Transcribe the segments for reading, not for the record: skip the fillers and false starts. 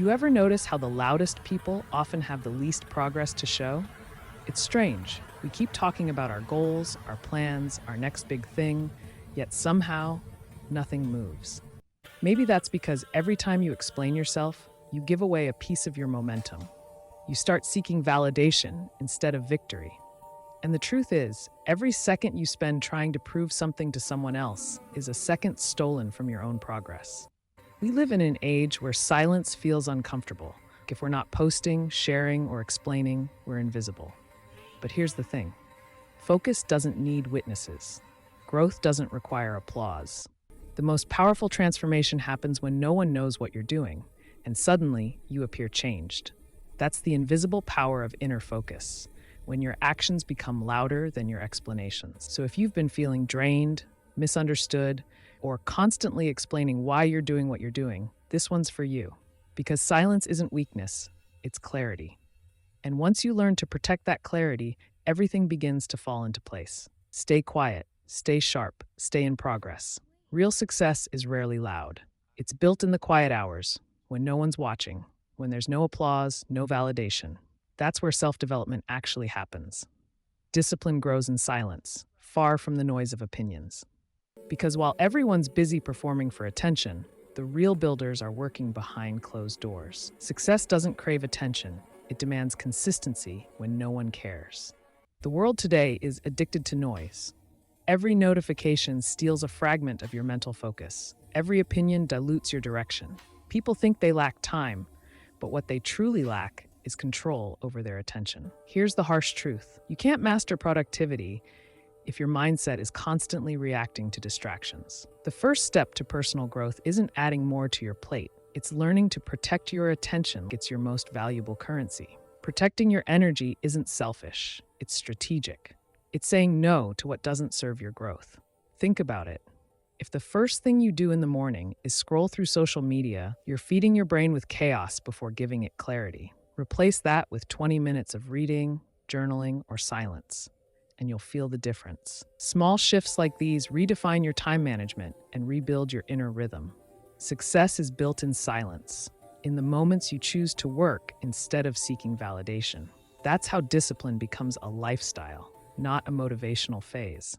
You ever notice how the loudest people often have the least progress to show? It's strange. We keep talking about our goals, our plans, our next big thing, yet somehow nothing moves. Maybe that's because every time you explain yourself, you give away a piece of your momentum. You start seeking validation instead of victory. And the truth is, every second you spend trying to prove something to someone else is a second stolen from your own progress. We live in an age where silence feels uncomfortable. If we're not posting, sharing, or explaining, we're invisible. But here's the thing. Focus doesn't need witnesses. Growth doesn't require applause. The most powerful transformation happens when no one knows what you're doing, and suddenly you appear changed. That's the invisible power of inner focus, when your actions become louder than your explanations. So if you've been feeling drained, misunderstood, or constantly explaining why you're doing what you're doing, this one's for you. Because silence isn't weakness, it's clarity. And once you learn to protect that clarity, everything begins to fall into place. Stay quiet, stay sharp, stay in progress. Real success is rarely loud. It's built in the quiet hours, when no one's watching, when there's no applause, no validation. That's where self-development actually happens. Discipline grows in silence, far from the noise of opinions. Because while everyone's busy performing for attention, the real builders are working behind closed doors. Success doesn't crave attention. It demands consistency when no one cares. The world today is addicted to noise. Every notification steals a fragment of your mental focus. Every opinion dilutes your direction. People think they lack time, but what they truly lack is control over their attention. Here's the harsh truth. You can't master productivity if your mindset is constantly reacting to distractions. The first step to personal growth isn't adding more to your plate. It's learning to protect your attention. It's your most valuable currency. Protecting your energy isn't selfish. It's strategic. It's saying no to what doesn't serve your growth. Think about it. If the first thing you do in the morning is scroll through social media, you're feeding your brain with chaos before giving it clarity. Replace that with 20 minutes of reading, journaling, or silence, and you'll feel the difference. Small shifts like these redefine your time management and rebuild your inner rhythm. Success is built in silence, in the moments you choose to work instead of seeking validation. That's how discipline becomes a lifestyle, not a motivational phase.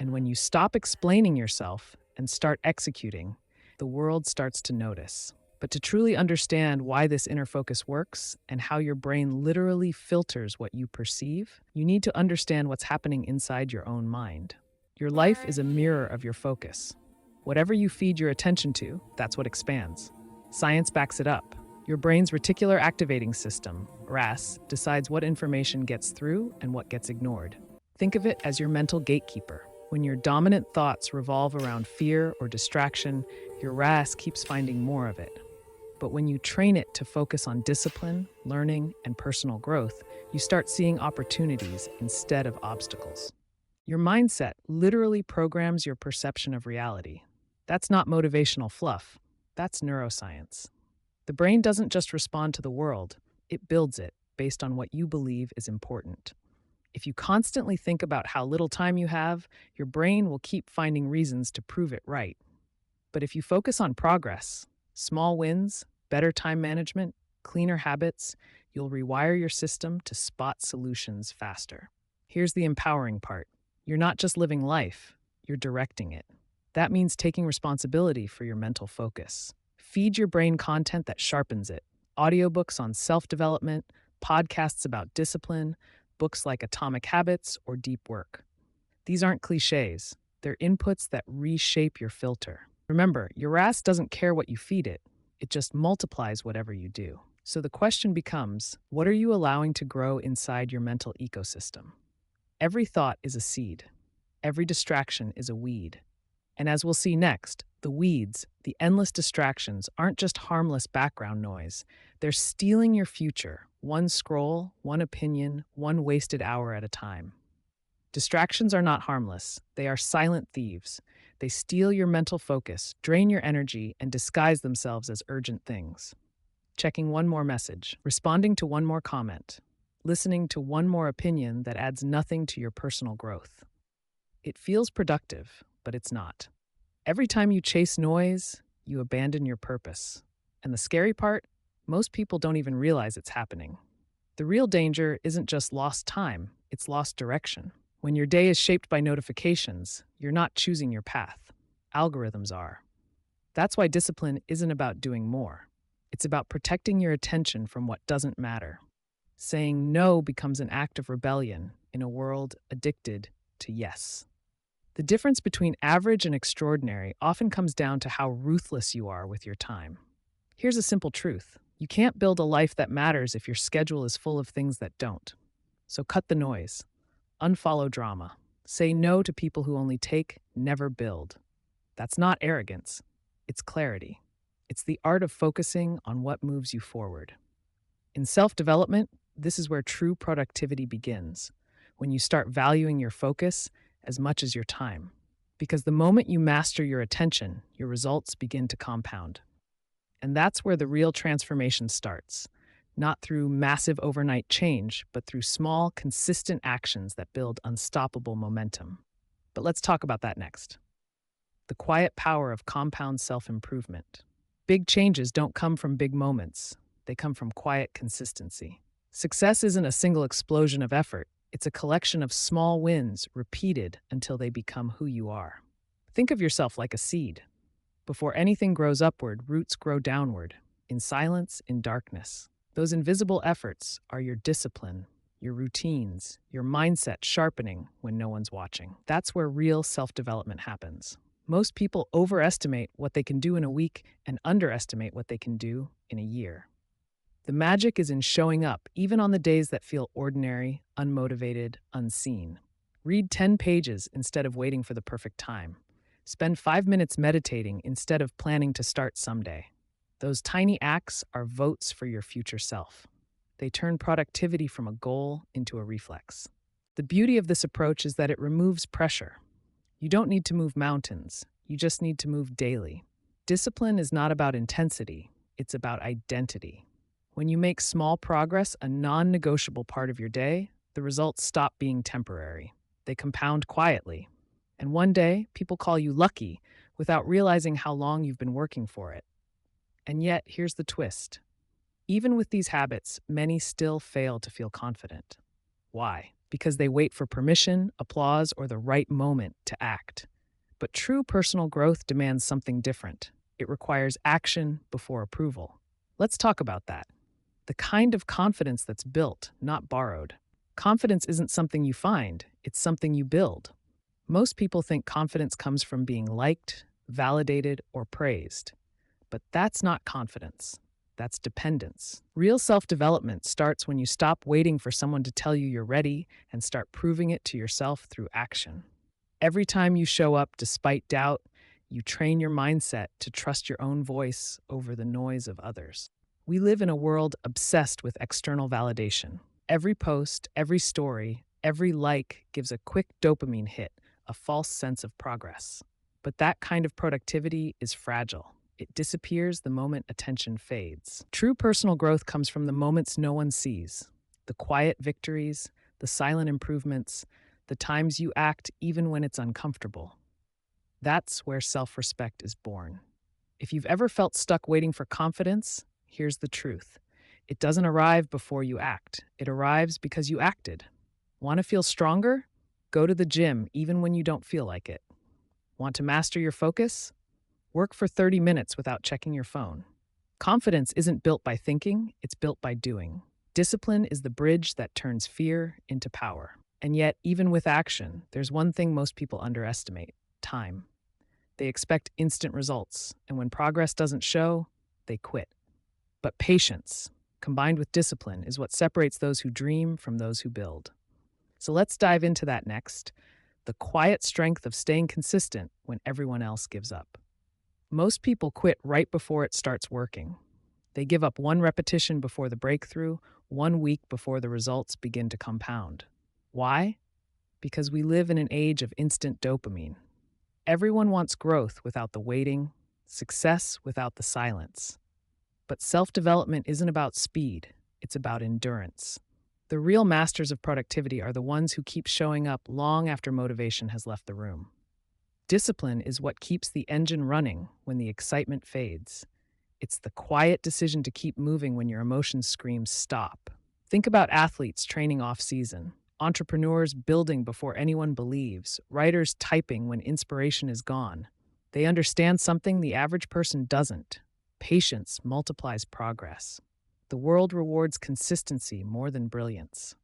And when you stop explaining yourself and start executing, the world starts to notice. But to truly understand why this inner focus works and how your brain literally filters what you perceive, you need to understand what's happening inside your own mind. Your life is a mirror of your focus. Whatever you feed your attention to, that's what expands. Science backs it up. Your brain's reticular activating system, RAS, decides what information gets through and what gets ignored. Think of it as your mental gatekeeper. When your dominant thoughts revolve around fear or distraction, your RAS keeps finding more of it. But when you train it to focus on discipline, learning, and personal growth, you start seeing opportunities instead of obstacles. Your mindset literally programs your perception of reality. That's not motivational fluff. That's neuroscience. The brain doesn't just respond to the world, it builds it based on what you believe is important. If you constantly think about how little time you have, your brain will keep finding reasons to prove it right. But if you focus on progress, small wins, better time management, cleaner habits, you'll rewire your system to spot solutions faster. Here's the empowering part. You're not just living life, you're directing it. That means taking responsibility for your mental focus. Feed your brain content that sharpens it. Audiobooks on self-development, podcasts about discipline, books like Atomic Habits or Deep Work. These aren't cliches. They're inputs that reshape your filter. Remember, your RAS doesn't care what you feed it. It just multiplies whatever you do. So the question becomes, what are you allowing to grow inside your mental ecosystem? Every thought is a seed. Every distraction is a weed. And as we'll see next, the weeds, the endless distractions, aren't just harmless background noise. They're stealing your future, one scroll, one opinion, one wasted hour at a time. Distractions are not harmless. They are silent thieves. They steal your mental focus, drain your energy, and disguise themselves as urgent things. Checking one more message, responding to one more comment, listening to one more opinion that adds nothing to your personal growth. It feels productive, but it's not. Every time you chase noise, you abandon your purpose. And the scary part, Most people don't even realize it's happening. The real danger isn't just lost time, it's lost direction. When your day is shaped by notifications, you're not choosing your path. Algorithms are. That's why discipline isn't about doing more. It's about protecting your attention from what doesn't matter. Saying no becomes an act of rebellion in a world addicted to yes. The difference between average and extraordinary often comes down to how ruthless you are with your time. Here's a simple truth: you can't build a life that matters if your schedule is full of things that don't. So cut the noise, unfollow drama, say no to people who only take, never build. That's not arrogance, it's clarity. It's the art of focusing on what moves you forward. In self development, this is where true productivity begins, when you start valuing your focus as much as your time. Because the moment you master your attention, your results begin to compound. And that's where the real transformation starts, not through massive overnight change, but through small, consistent actions that build unstoppable momentum. But let's talk about that next. The quiet power of compound self improvement. Big changes don't come from big moments, they come from quiet consistency. Success isn't a single explosion of effort, it's a collection of small wins repeated until they become who you are. Think of yourself like a seed. Before anything grows upward, roots grow downward, in silence, in darkness. Those invisible efforts are your discipline, your routines, your mindset sharpening when no one's watching. That's where real self-development happens. Most people overestimate what they can do in a week and underestimate what they can do in a year. The magic is in showing up, even on the days that feel ordinary, unmotivated, unseen. Read 10 pages instead of waiting for the perfect time. Spend 5 minutes meditating instead of planning to start someday. Those tiny acts are votes for your future self. They turn productivity from a goal into a reflex. The beauty of this approach is that it removes pressure. You don't need to move mountains, you just need to move daily. Discipline is not about intensity, it's about identity. When you make small progress a non-negotiable part of your day, the results stop being temporary. They compound quietly. And one day, people call you lucky without realizing how long you've been working for it. And yet, here's the twist. Even with these habits, many still fail to feel confident. Why? Because they wait for permission, applause, or the right moment to act. But true personal growth demands something different. It requires action before approval. Let's talk about that. The kind of confidence that's built, not borrowed. Confidence isn't something you find, it's something you build. Most people think confidence comes from being liked, validated, or praised. But that's not confidence. That's dependence. Real self-development starts when you stop waiting for someone to tell you you're ready and start proving it to yourself through action. Every time you show up despite doubt, you train your mindset to trust your own voice over the noise of others. We live in a world obsessed with external validation. Every post, every story, every like gives a quick dopamine hit, a false sense of progress. But that kind of productivity is fragile. It disappears the moment attention fades. True personal growth comes from the moments no one sees, the quiet victories, the silent improvements, the times you act even when it's uncomfortable. That's where self-respect is born. If you've ever felt stuck waiting for confidence, here's the truth. It doesn't arrive before you act. It arrives because you acted. Want to feel stronger? Go to the gym even when you don't feel like it. Want to master your focus? Work for 30 minutes without checking your phone. Confidence isn't built by thinking, it's built by doing. Discipline is the bridge that turns fear into power. And yet, even with action, there's one thing most people underestimate: time. They expect instant results, and when progress doesn't show, they quit. But patience, combined with discipline, is what separates those who dream from those who build. So let's dive into that next: the quiet strength of staying consistent when everyone else gives up. Most people quit right before it starts working. They give up one repetition before the breakthrough, 1 week before the results begin to compound. Why? Because we live in an age of instant dopamine. Everyone wants growth without the waiting, success without the silence. But self-development isn't about speed, it's about endurance. The real masters of productivity are the ones who keep showing up long after motivation has left the room. Discipline is what keeps the engine running when the excitement fades. It's the quiet decision to keep moving when your emotions scream stop. Think about athletes training off season, entrepreneurs building before anyone believes, writers typing when inspiration is gone. They understand something the average person doesn't. Patience multiplies progress. The world rewards consistency more than brilliance.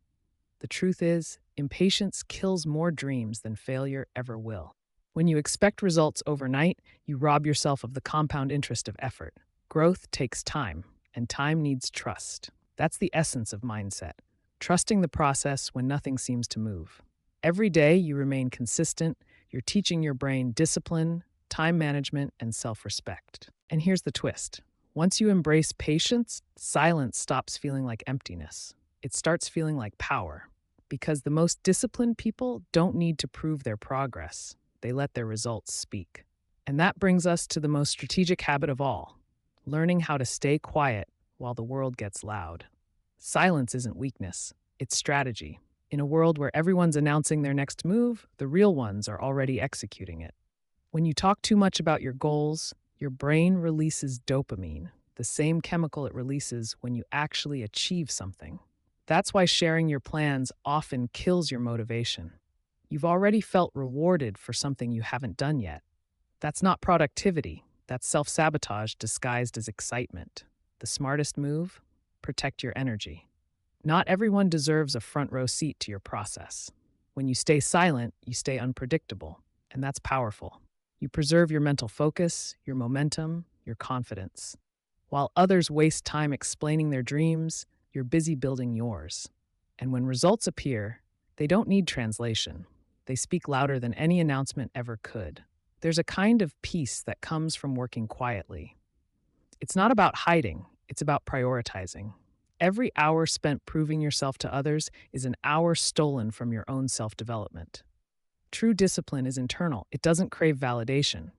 The truth is, impatience kills more dreams than failure ever will. When you expect results overnight, you rob yourself of the compound interest of effort. Growth takes time, and time needs trust. That's the essence of mindset. Trusting the process when nothing seems to move. Every day you remain consistent, you're teaching your brain discipline, time management, and self respect. And here's the twist: once you embrace patience, silence stops feeling like emptiness. It starts feeling like power. Because the most disciplined people don't need to prove their progress, they let their results speak. And that brings us to the most strategic habit of all: learning how to stay quiet while the world gets loud. Silence isn't weakness, it's strategy. In a world where everyone's announcing their next move, the real ones are already executing it. When you talk too much about your goals, your brain releases dopamine, the same chemical it releases when you actually achieve something. That's why sharing your plans often kills your motivation. You've already felt rewarded for something you haven't done yet. That's not productivity, that's self sabotage disguised as excitement. The smartest move? Protect your energy. Not everyone deserves a front row seat to your process. When you stay silent, you stay unpredictable, and that's powerful. You preserve your mental focus, your momentum, your confidence. While others waste time explaining their dreams, you're busy building yours. And when results appear, they don't need translation. They speak louder than any announcement ever could. There's a kind of peace that comes from working quietly. It's not about hiding, it's about prioritizing. Every hour spent proving yourself to others is an hour stolen from your own self development. True discipline is internal, it doesn't crave validation.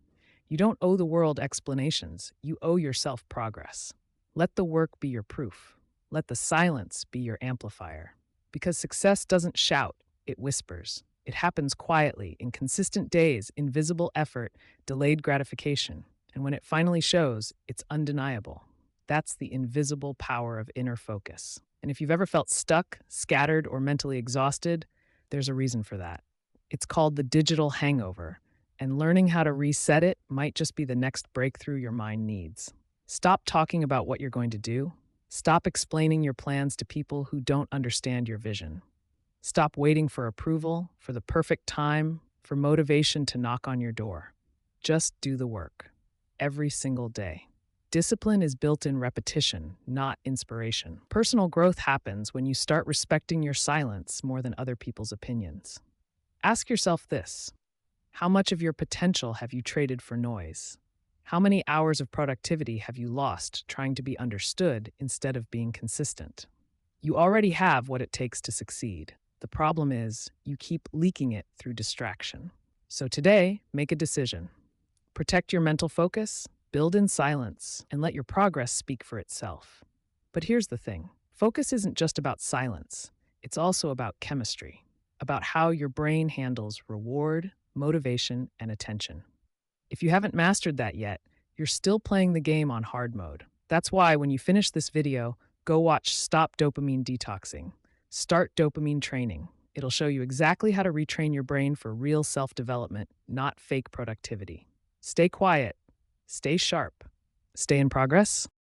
You don't owe the world explanations, you owe yourself progress. Let the work be your proof. Let the silence be your amplifier. Because success doesn't shout, it whispers. It happens quietly, in consistent days, invisible effort, delayed gratification. And when it finally shows, it's undeniable. That's the invisible power of inner focus. And if you've ever felt stuck, scattered, or mentally exhausted, there's a reason for that. It's called the digital hangover, and learning how to reset it might just be the next breakthrough your mind needs. Stop talking about what you're going to do. Stop explaining your plans to people who don't understand your vision. Stop waiting for approval, for the perfect time, for motivation to knock on your door. Just do the work, every single day. Discipline is built in repetition, not inspiration. Personal growth happens when you start respecting your silence more than other people's opinions. Ask yourself this: how much of your potential have you traded for noise? How many hours of productivity have you lost trying to be understood instead of being consistent? You already have what it takes to succeed. The problem is, you keep leaking it through distraction. So today, make a decision. Protect your mental focus, build in silence, and let your progress speak for itself. But here's the thing: focus isn't just about silence, it's also about chemistry, about how your brain handles reward, motivation, and attention. If you haven't mastered that yet, you're still playing the game on hard mode. That's why when you finish this video, go watch Stop Dopamine Detoxing. Start dopamine training. It'll show you exactly how to retrain your brain for real self-development, not fake productivity. Stay quiet, stay sharp, stay in progress.